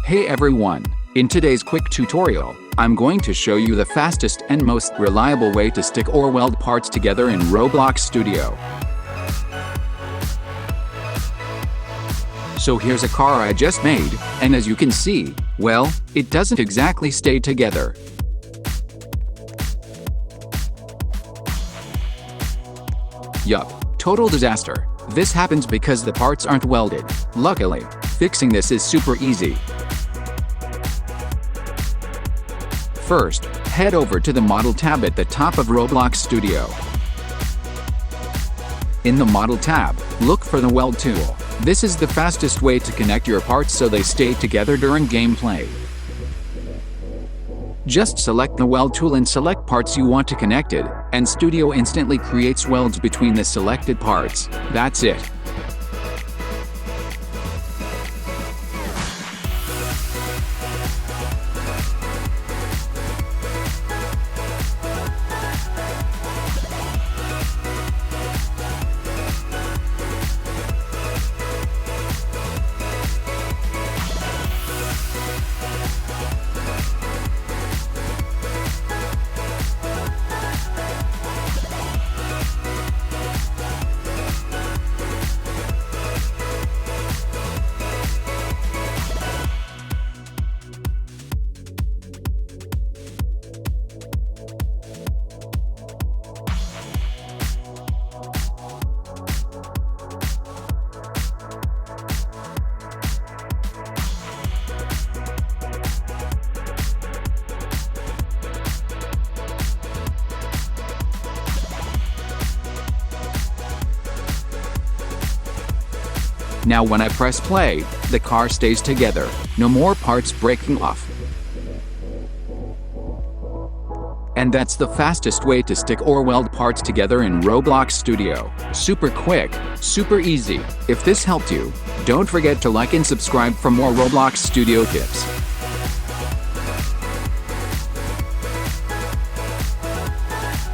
Hey everyone! In today's quick tutorial, I'm going to show you the fastest and most reliable way to stick or weld parts together in Roblox Studio. So here's a car I just made, and as you can see, well, it doesn't exactly stay together. Yup, total disaster. This happens because the parts aren't welded. Luckily, fixing this is super easy. First, head over to the Model tab at the top of Roblox Studio. In the Model tab, look for the Weld Tool. This is the fastest way to connect your parts so they stay together during gameplay. Just select the Weld Tool and select parts you want to connect it, and Studio instantly creates welds between the selected parts. That's it. Now when I press play, the car stays together. No more parts breaking off. And that's the fastest way to stick or weld parts together in Roblox Studio. Super quick, super easy. If this helped you, don't forget to like and subscribe for more Roblox Studio tips.